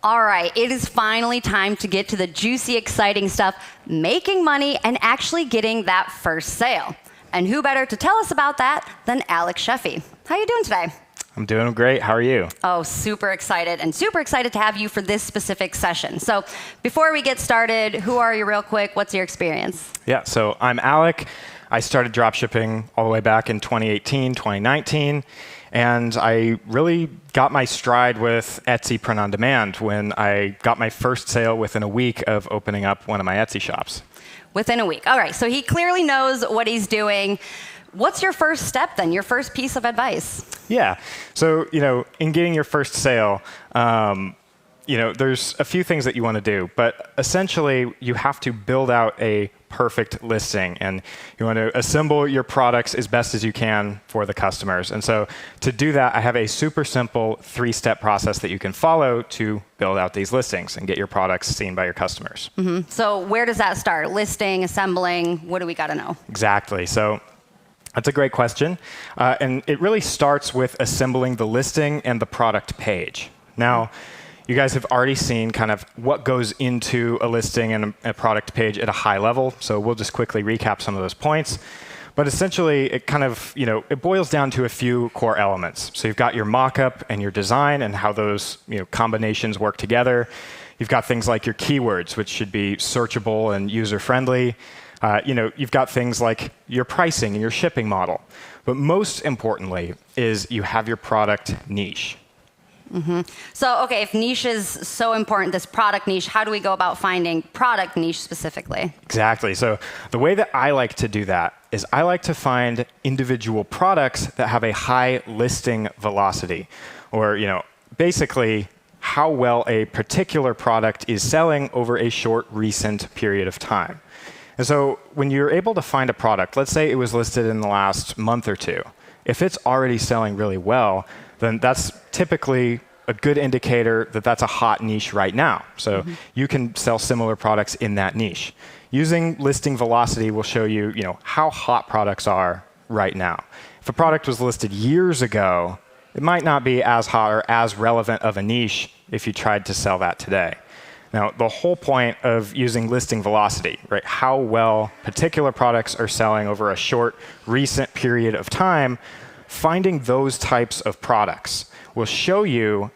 All right, it is finally time to get to the juicy, exciting stuff, making money and actually getting that first sale. And who better to tell us about that than Alek Sheffy. How are you doing today? I'm doing great. How are you? Oh, super excited, and super excited to have you for this specific session. So before we get started, who are you real quick? What's your experience? Yeah, so I'm Alec. I started dropshipping all the way back in 2018, 2019. And I really got my stride with Etsy print on demand when I got my first sale within a week of opening up one of my Etsy shops. Within a week. All right, so he clearly knows what he's doing. What's your first step then, your first piece of advice? Yeah, so in getting your first sale, there's a few things that you want to do, but essentially you have to build out a perfect listing, and you want to assemble your products as best as you can for the customers. And so to do that, I have a super simple 3-step process that you can follow to build out these listings and get your products seen by your customers. Mm-hmm. So where does that start? Listing, assembling, what do we got to know? Exactly. So that's a great question. And it really starts with assembling the listing and the product page. Now, you guys have already seen kind of what goes into a listing and a product page at a high level. So we'll just quickly recap some of those points. But essentially, it kind of, it boils down to a few core elements. So you've got your mockup and your design and how those combinations work together. You've got things like your keywords, which should be searchable and user-friendly. You've got things like your pricing and your shipping model. But most importantly is you have your product niche. Mm-hmm. So, okay, if niche is so important, this product niche, how do we go about finding product niche specifically? Exactly. So the way that I like to do that is I like to find individual products that have a high listing velocity, or basically how well a particular product is selling over a short, recent period of time. And so when you're able to find a product, let's say it was listed in the last month or two, if it's already selling really well, then that's typically a good indicator that that's a hot niche right now. So you can sell similar products in that niche. Using listing velocity will show you, how hot products are right now. If a product was listed years ago, it might not be as hot or as relevant of a niche if you tried to sell that today. Now, the whole point of using listing velocity, right, how well particular products are selling over a short, recent period of time, finding those types of products will show you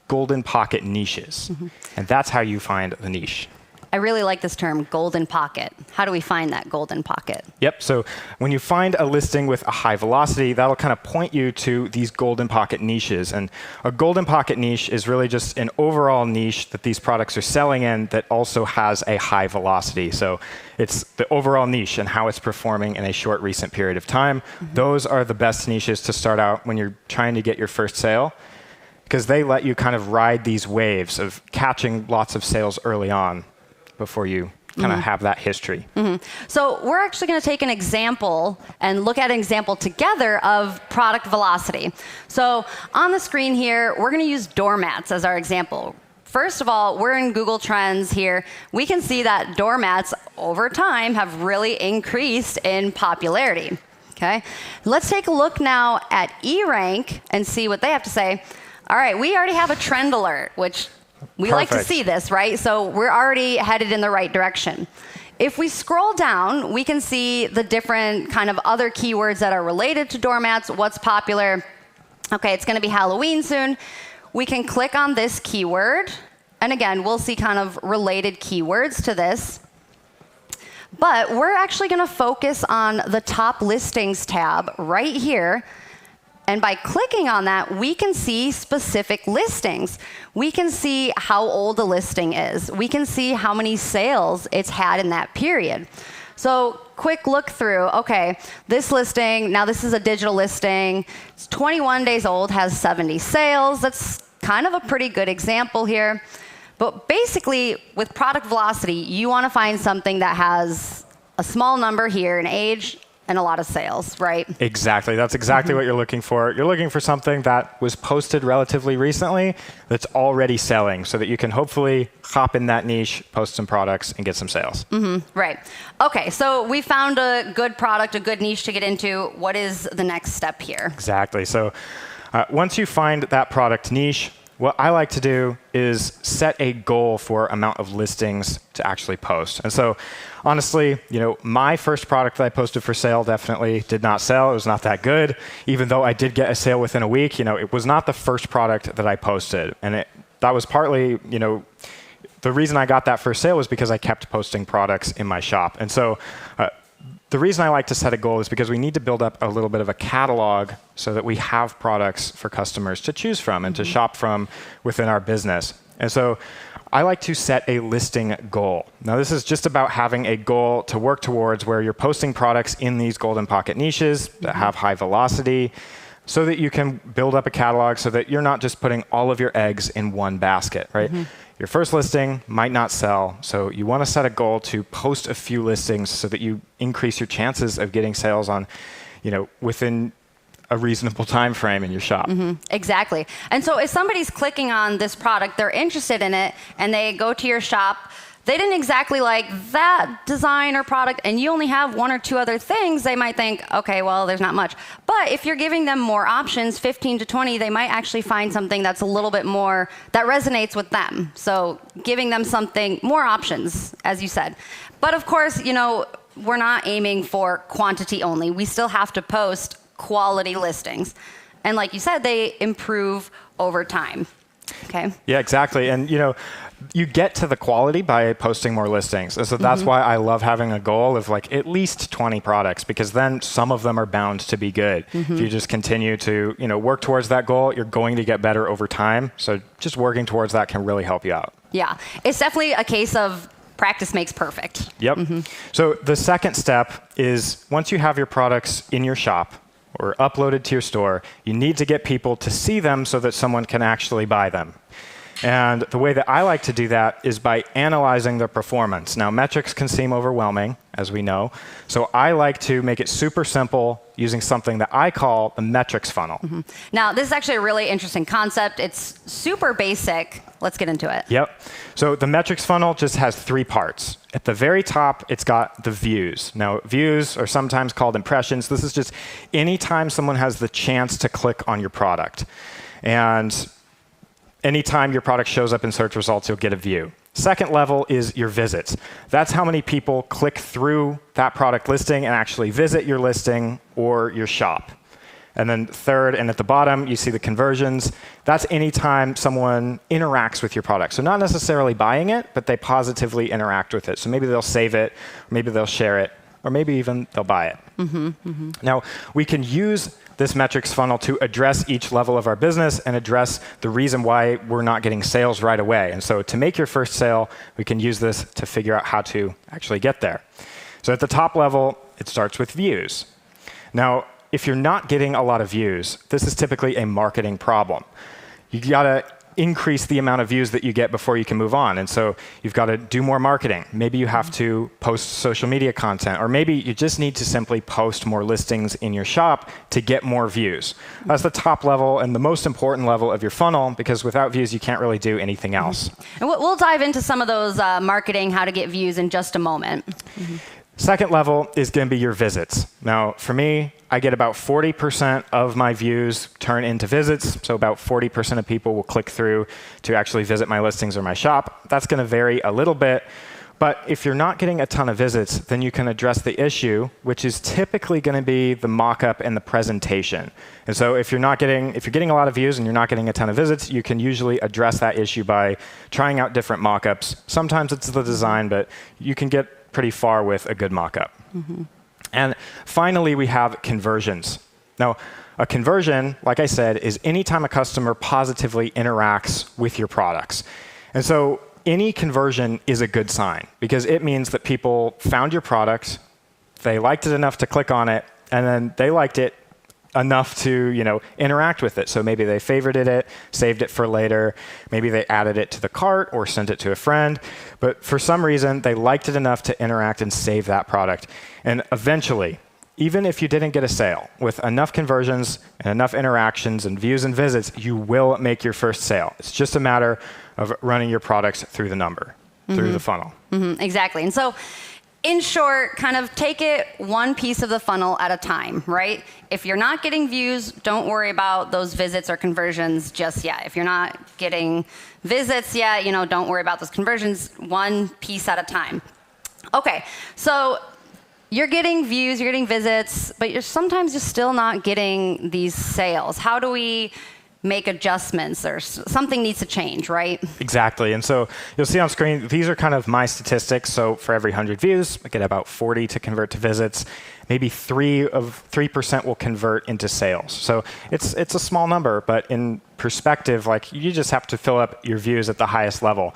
golden pocket niches. And that's how you find the niche. I really like this term, golden pocket. How do we find that golden pocket? Yep, so when you find a listing with a high velocity, that'll kind of point you to these golden pocket niches. And a golden pocket niche is really just an overall niche that these products are selling in that also has a high velocity. So it's the overall niche and how it's performing in a short, recent period of time. Those are the best niches to start out when you're trying to get your first sale, because they let you kind of ride these waves of catching lots of sales early on before you kind of have that history. So we're actually going to take an example and look at an example together of product velocity. So on the screen here, we're going to use doormats as our example. First of all, we're in Google Trends here. We can see that doormats over time have really increased in popularity. Okay, let's take a look now at eRank and see what they have to say. All right, we already have a trend alert, which we like to see this, right? So we're already headed in the right direction. If we scroll down, we can see the different kind of other keywords that are related to doormats, what's popular. Okay, it's going to be Halloween soon. We can click on this keyword. And again, we'll see kind of related keywords to this. But we're actually going to focus on the top listings tab right here. And by clicking on that, we can see specific listings. We can see how old a listing is. We can see how many sales it's had in that period. So quick look through. Okay, this listing, now this is a digital listing. It's 21 days old, has 70 sales. That's kind of a pretty good example here. But basically, with product velocity, you want to find something that has a small number here in age and a lot of sales, right? Exactly. That's exactly what you're looking for. You're looking for something that was posted relatively recently that's already selling so that you can hopefully hop in that niche, post some products, and get some sales. Right. Okay, so we found a good product, a good niche to get into. What is the next step here? Exactly. So once you find that product niche, what I like to do is set a goal for amount of listings to actually post. And so honestly, my first product that I posted for sale definitely did not sell. It was not that good. Even though I did get a sale within a week, it was not the first product that I posted. And that was partly, the reason I got that first sale was because I kept posting products in my shop. And so the reason I like to set a goal is because we need to build up a little bit of a catalog so that we have products for customers to choose from and to shop from within our business. And so I like to set a listing goal. Now, this is just about having a goal to work towards where you're posting products in these golden pocket niches that have high velocity so that you can build up a catalog so that you're not just putting all of your eggs in one basket, right? Your first listing might not sell, so you want to set a goal to post a few listings so that you increase your chances of getting sales on, within a reasonable time frame in your shop. Exactly. And so if somebody's clicking on this product, they're interested in it, and they go to your shop, they didn't exactly like that design or product, and you only have one or two other things, they might think, okay, well, there's not much. But if you're giving them more options, 15 to 20, they might actually find something that's a little bit more, that resonates with them. So giving them something, more options, as you said. But of course, we're not aiming for quantity only. We still have to post quality listings. And like you said, they improve over time. Okay. Yeah, exactly. And you get to the quality by posting more listings. And so that's why I love having a goal of like at least 20 products, because then some of them are bound to be good. If you just continue to, work towards that goal, you're going to get better over time. So just working towards that can really help you out. Yeah. It's definitely a case of practice makes perfect. Yep. So the second step is once you have your products in your shop or uploaded to your store, you need to get people to see them so that someone can actually buy them. And the way that I like to do that is by analyzing their performance. Now, metrics can seem overwhelming, as we know. So I like to make it super simple using something that I call the metrics funnel. Now, this is actually a really interesting concept. It's super basic. Let's get into it. Yep. So the metrics funnel just has 3 parts. At the very top, it's got the views. Now, views are sometimes called impressions. This is just any time someone has the chance to click on your product. And anytime your product shows up in search results, you'll get a view. Second level is your visits. That's how many people click through that product listing and actually visit your listing or your shop. And then third, and at the bottom, you see the conversions. That's anytime someone interacts with your product. So not necessarily buying it, but they positively interact with it. So maybe they'll save it, maybe they'll share it, or maybe even they'll buy it. Now, we can use this metrics funnel to address each level of our business and address the reason why we're not getting sales right away. And so to make your first sale, we can use this to figure out how to actually get there. So at the top level, it starts with views. Now, if you're not getting a lot of views, this is typically a marketing problem. You gotta increase the amount of views that you get before you can move on. And so you've got to do more marketing. Maybe you have to post social media content, or maybe you just need to simply post more listings in your shop to get more views. That's the top level and the most important level of your funnel, because without views, you can't really do anything else. And we'll dive into some of those marketing, how to get views in just a moment. Second level is going to be your visits. Now, for me, I get about 40% of my views turn into visits. So about 40% of people will click through to actually visit my listings or my shop. That's going to vary a little bit. But if you're not getting a ton of visits, then you can address the issue, which is typically going to be the mockup and the presentation. And so if you're getting a lot of views and you're not getting a ton of visits, you can usually address that issue by trying out different mockups. Sometimes it's the design, but you can get pretty far with a good mockup. And finally, we have conversions. Now, a conversion, like I said, is anytime a customer positively interacts with your products. And so any conversion is a good sign, because it means that people found your product, they liked it enough to click on it, and then they liked it enough to interact with it. So maybe they favorited it, saved it for later. Maybe they added it to the cart or sent it to a friend. But for some reason, they liked it enough to interact and save that product. And eventually, even if you didn't get a sale, with enough conversions and enough interactions and views and visits, you will make your first sale. It's just a matter of running your products through the funnel. Exactly. And so in short, kind of take it one piece of the funnel at a time, right? If you're not getting views, don't worry about those visits or conversions just yet. If you're not getting visits yet, don't worry about those conversions, one piece at a time. Okay, so you're getting views, you're getting visits, but you're sometimes just still not getting these sales. How do we make adjustments, or something needs to change, right? Exactly. And so you'll see on screen, these are kind of my statistics. So for every 100 views, I get about 40 to convert to visits. Maybe 3% will convert into sales. So it's a small number, but in perspective, like, you just have to fill up your views at the highest level.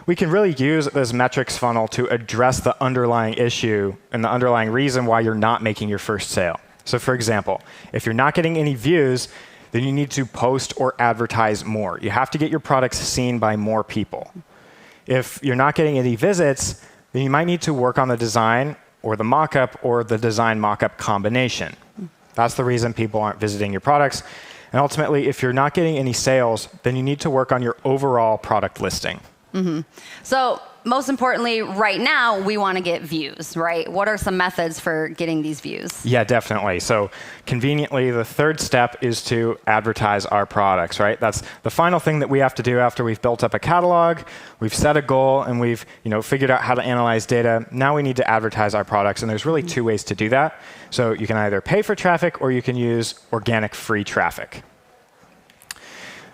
We can really use this metrics funnel to address the underlying issue and the underlying reason why you're not making your first sale. So for example, if you're not getting any views, then you need to post or advertise more. You have to get your products seen by more people. If you're not getting any visits, then you might need to work on the design or the mockup or the design mockup combination. That's the reason people aren't visiting your products. And ultimately, if you're not getting any sales, then you need to work on your overall product listing. Mm-hmm. So most importantly, right now, we want to get views, right? What are some methods for getting these views? Yeah, definitely. So conveniently, the third step is to advertise our products, right? That's the final thing that we have to do after we've built up a catalog, we've set a goal, and we've figured out how to analyze data. Now we need to advertise our products, and there's really two ways to do that. So you can either pay for traffic, or you can use organic free traffic.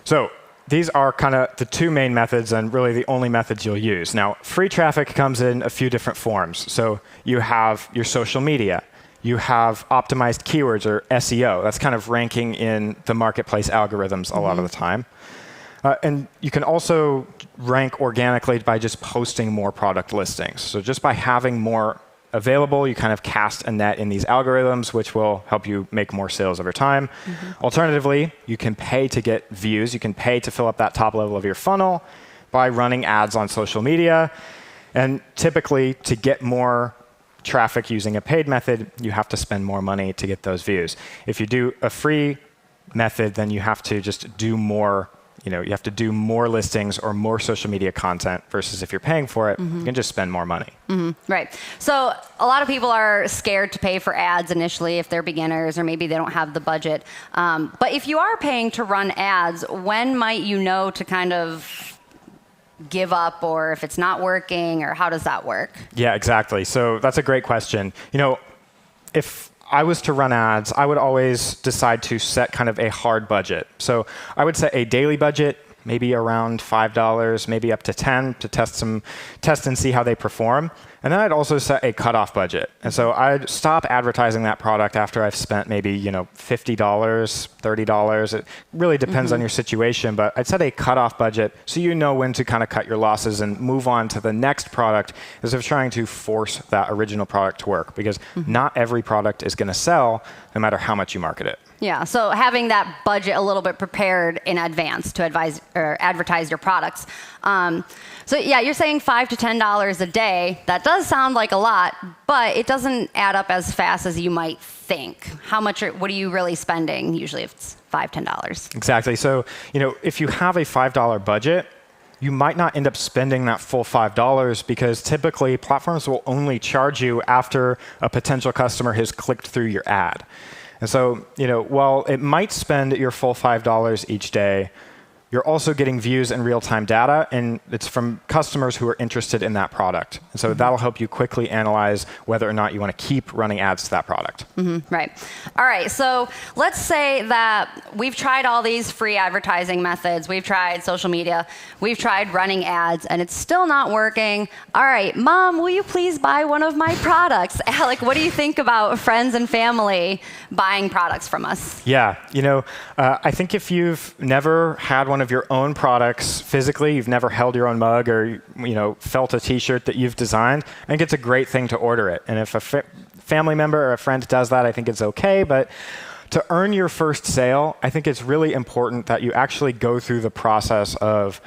So these are kind of the two main methods, and really the only methods you'll use. Now, free traffic comes in a few different forms. So you have your social media. You have optimized keywords, or SEO. That's kind of ranking in the marketplace algorithms a lot of the time. And you can also rank organically by just posting more product listings. So just by having more available, you kind of cast a net in these algorithms, which will help you make more sales over time. Alternatively, you can pay to get views. You can pay to fill up that top level of your funnel by running ads on social media. And typically, to get more traffic using a paid method, you have to spend more money to get those views. If you do a free method, then you have to just do more. You have to do more listings or more social media content, versus if you're paying for it, you can just spend more money. Right. So a lot of people are scared to pay for ads initially if they're beginners, or maybe they don't have the budget. But if you are paying to run ads, when might you know to kind of give up, or if it's not working, or how does that work? Yeah, exactly. So that's a great question. If I was to run ads, I would always decide to set kind of a hard budget. So I would set a daily budget, maybe around $5, maybe up to $10, to test and see how they perform. And then I'd also set a cutoff budget. And so I'd stop advertising that product after I've spent maybe $50, $30. It really depends on your situation, but I'd set a cutoff budget so you know when to kind of cut your losses and move on to the next product, instead of trying to force that original product to work, because not every product is going to sell no matter how much you market it. Yeah, so having that budget a little bit prepared in advance to advise or advertise your products. So yeah, you're saying $5 to $10 a day. That does sound like a lot, but it doesn't add up as fast as you might think. What are you really spending usually if it's $5, $10? Exactly. So, if you have a $5 budget, you might not end up spending that full $5, because typically platforms will only charge you after a potential customer has clicked through your ad. And so, while it might spend your full $5 each day, you're also getting views and real-time data, and it's from customers who are interested in that product. And so that'll help you quickly analyze whether or not you want to keep running ads to that product. Right. All right. So let's say that we've tried all these free advertising methods. We've tried social media. We've tried running ads, and it's still not working. All right, Mom, will you please buy one of my products? Alec, what do you think about friends and family buying products from us? Yeah. I think if you've never had one of your own products physically, you've never held your own mug, or felt a T-shirt that you've designed, I think it's a great thing to order it. And if a family member or a friend does that, I think it's okay. But to earn your first sale, I think it's really important that you actually go through the process of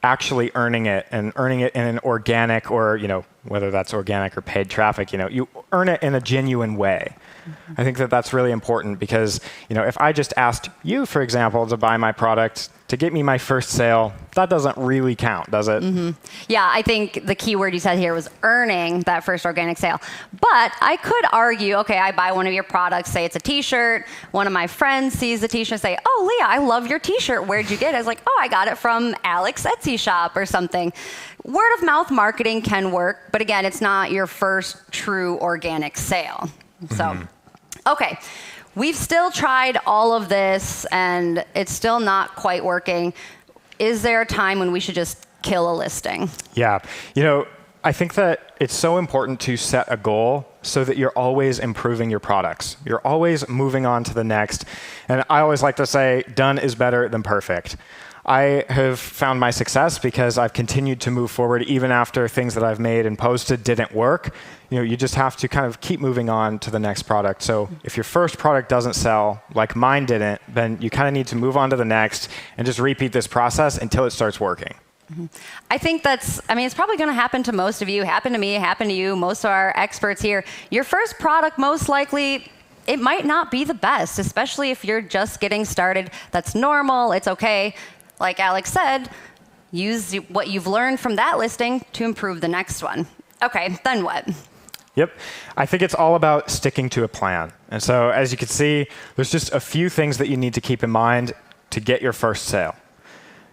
actually earning it, and earning it in an organic, or whether that's organic or paid traffic, you earn it in a genuine way. I think that that's really important, because if I just asked you, for example, to buy my product to get me my first sale, that doesn't really count, does it? Yeah, I think the key word you said here was earning that first organic sale. But I could argue, okay, I buy one of your products, say it's a t-shirt. One of my friends sees the t-shirt and say, oh, Leah, I love your t-shirt. Where'd you get it? I was like, oh, I got it from Alek's Etsy shop or something. Word of mouth marketing can work, but again, it's not your first true organic sale. So, okay. We've still tried all of this, and it's still not quite working. Is there a time when we should just kill a listing? Yeah. I think that it's so important to set a goal so that you're always improving your products. You're always moving on to the next. And I always like to say, done is better than perfect. I have found my success because I've continued to move forward even after things that I've made and posted didn't work. You just have to kind of keep moving on to the next product. So if your first product doesn't sell, like mine didn't, then you kind of need to move on to the next and just repeat this process until it starts working. I think it's probably going to happen to most of you, happen to me, happen to you, most of our experts here. Your first product, most likely, it might not be the best, especially if you're just getting started. That's normal. It's okay. Like Alex said, use what you've learned from that listing to improve the next one. Okay, then what? Yep. I think it's all about sticking to a plan. And so as you can see, there's just a few things that you need to keep in mind to get your first sale.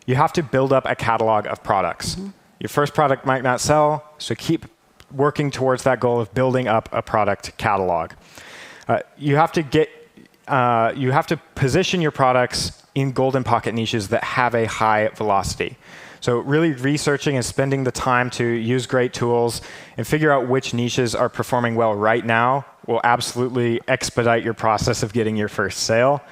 You have to build up a catalog of products. Your first product might not sell, so keep working towards that goal of building up a product catalog. You have to position your products in golden pocket niches that have a high velocity. So really researching and spending the time to use great tools and figure out which niches are performing well right now will absolutely expedite your process of getting your first sale.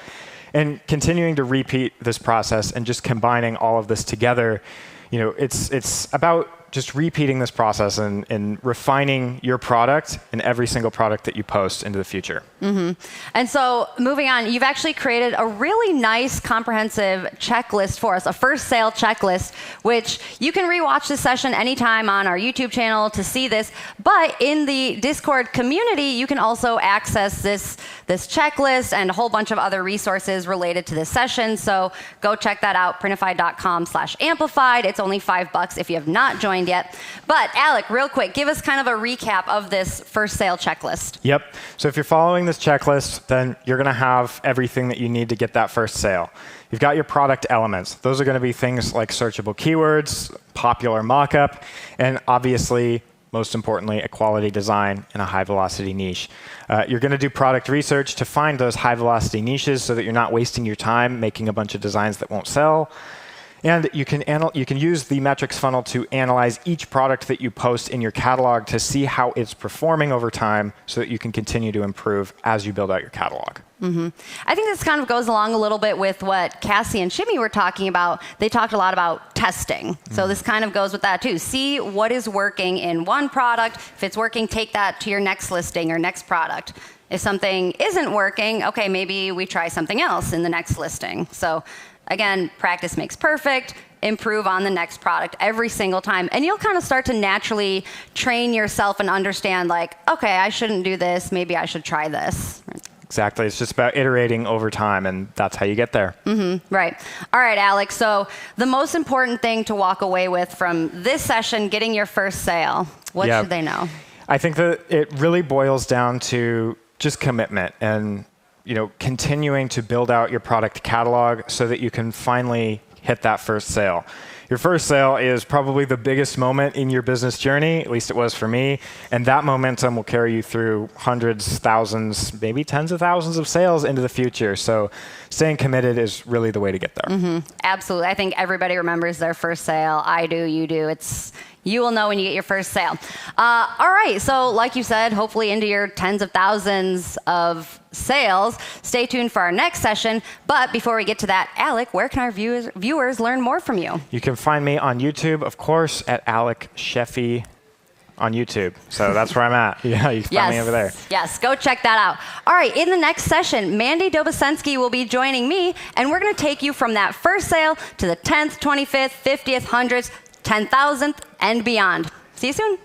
And continuing to repeat this process and just combining all of this together, it's about just repeating this process and refining your product in every single product that you post into the future. And so moving on, you've actually created a really nice comprehensive checklist for us, a first sale checklist, which you can rewatch this session anytime on our YouTube channel to see this. But in the Discord community, you can also access this checklist and a whole bunch of other resources related to this session. So go check that out, printify.com/amplified. It's only $5 if you have not joined yet. But Alec, real quick, give us kind of a recap of this first sale checklist. Yep. So if you're following this checklist, then you're going to have everything that you need to get that first sale. You've got your product elements. Those are going to be things like searchable keywords, popular mockup, and obviously, most importantly, a quality design in a high velocity niche. You're going to do product research to find those high velocity niches so that you're not wasting your time making a bunch of designs that won't sell. And you can use the metrics funnel to analyze each product that you post in your catalog to see how it's performing over time so that you can continue to improve as you build out your catalog. I think this kind of goes along a little bit with what Cassie and Shimmy were talking about. They talked a lot about testing. So this kind of goes with that too. See what is working in one product. If it's working, take that to your next listing or next product. If something isn't working, okay, maybe we try something else in the next listing. So again, practice makes perfect. Improve on the next product every single time. And you'll kind of start to naturally train yourself and understand like, okay, I shouldn't do this. Maybe I should try this. Exactly. It's just about iterating over time, and that's how you get there. Right. All right, Alex. So the most important thing to walk away with from this session, getting your first sale, what should they know? I think that it really boils down to just commitment and continuing to build out your product catalog so that you can finally hit that first sale. Your first sale is probably the biggest moment in your business journey, at least it was for me, and that momentum will carry you through hundreds, thousands, maybe tens of thousands of sales into the future. So staying committed is really the way to get there. Absolutely. I think everybody remembers their first sale. I do, you do. You will know when you get your first sale. All right, so like you said, hopefully into your tens of thousands of sales. Stay tuned for our next session. But before we get to that, Alec, where can our viewers learn more from you? You can find me on YouTube, of course, at Alek Sheffy on YouTube. So that's where I'm at. Yeah, you can find me over there. Yes, go check that out. All right, in the next session, Mandy Dobosensky will be joining me, and we're going to take you from that first sale to the 10th, 25th, 50th, 100th, 10,000th, and beyond. See you soon.